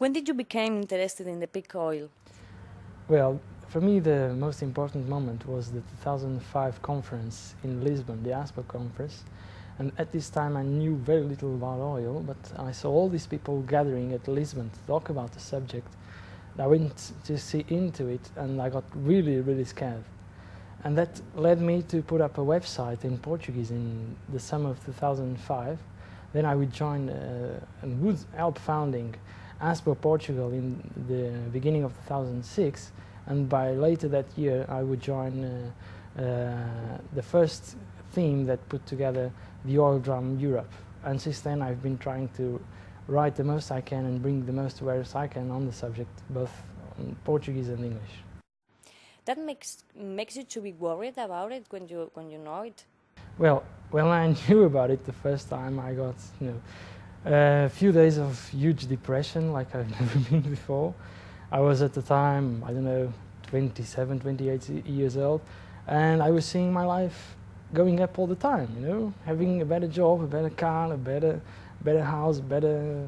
When did you become interested in the peak oil? Well, for me the most important moment was the 2005 conference in Lisbon, the ASPO conference. And at this time I knew very little about oil, but I saw all these people gathering at Lisbon to talk about the subject. I went to see into it and I got really scared. And that led me to put up a website in Portuguese in the summer of 2005. Then I would join and would help founding ASPO Portugal in the beginning of 2006, and by later that year I would join the first theme that put together the oil drum Europe. And since then I've been trying to write the most I can and bring the most awareness I can on the subject, both in Portuguese and English. That makes you to be worried about it when you know it? Well, when I knew about it the first time, I got a few days of huge depression like I've never been before. I was at the time, I don't know, 27, 28 years old, and I was seeing my life going up all the time, you know, having a better job, a better car, a better house, better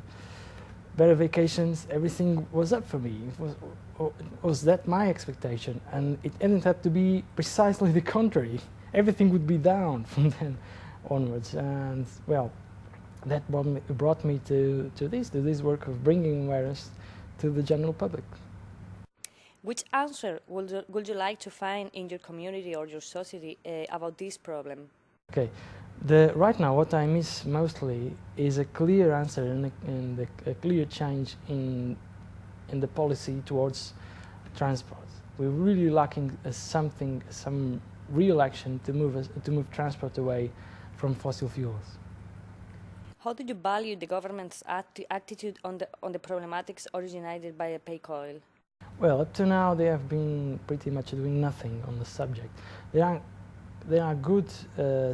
vacations. Everything was up for me. Was that my expectation? And it ended up to be precisely the contrary. Everything would be down from then onwards. And well, that brought me to this work of bringing awareness to the general public. Which answer would you like to find in your community or your society about this problem? Okay, right now what I miss mostly is a clear answer and a clear change in the policy towards transport. We're really lacking some real action to move transport away from fossil fuels. How do you value the government's attitude on the problematics originated by the peak oil? Well, up to now they have been pretty much doing nothing on the subject. There are good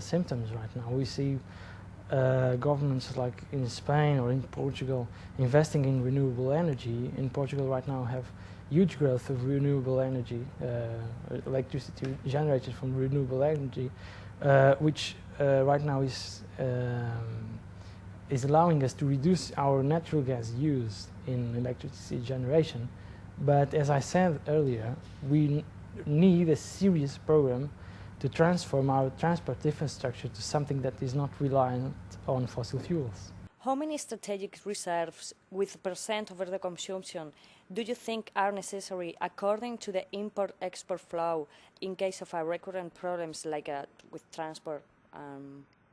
symptoms right now. We see governments like in Spain or in Portugal investing in renewable energy. In Portugal right now have huge growth of renewable energy, electricity generated from renewable energy, which right now is allowing us to reduce our natural gas use in electricity generation. But as I said earlier, we need a serious program to transform our transport infrastructure to something that is not reliant on fossil fuels. How many strategic reserves with percent over the consumption do you think are necessary according to the import-export flow in case of recurrent problems like with transport?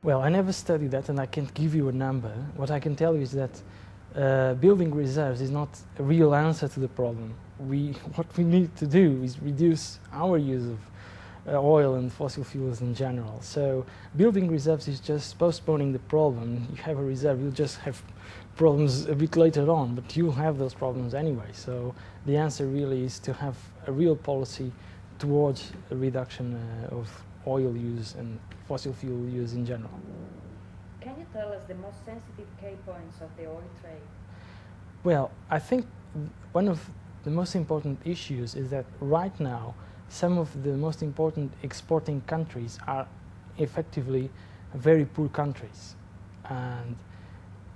Well, I never studied that and I can't give you a number. What I can tell you is that building reserves is not a real answer to the problem. What we need to do is reduce our use of oil and fossil fuels in general. So building reserves is just postponing the problem. You have a reserve, you'll just have problems a bit later on, but you'll have those problems anyway. So the answer really is to have a real policy towards a reduction of oil use and fossil fuel use in general. Can you tell us the most sensitive key points of the oil trade? Well, I think one of the most important issues is that right now some of the most important exporting countries are effectively very poor countries, and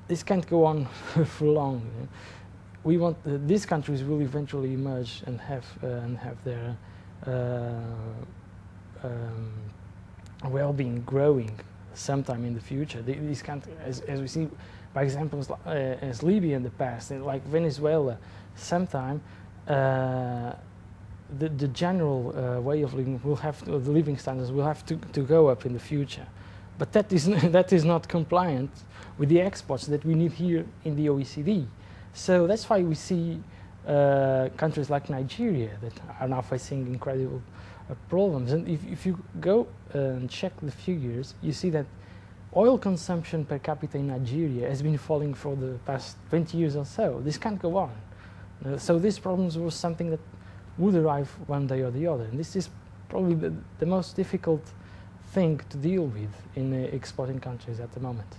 this can't go on for long. You know? We want these countries will eventually emerge and have their well-being growing sometime in the future. These countries, as we see by examples as Libya in the past, and like Venezuela, sometime the general way of living will have to, the living standards will have to go up in the future. But that is not compliant with the exports that we need here in the OECD. So that's why we see countries like Nigeria that are now facing incredible problems. And if you go and check the figures, you see that oil consumption per capita in Nigeria has been falling for the past 20 years or so. This can't go on. So these problems were something that would arrive one day or the other. And this is probably the most difficult thing to deal with in exporting countries at the moment.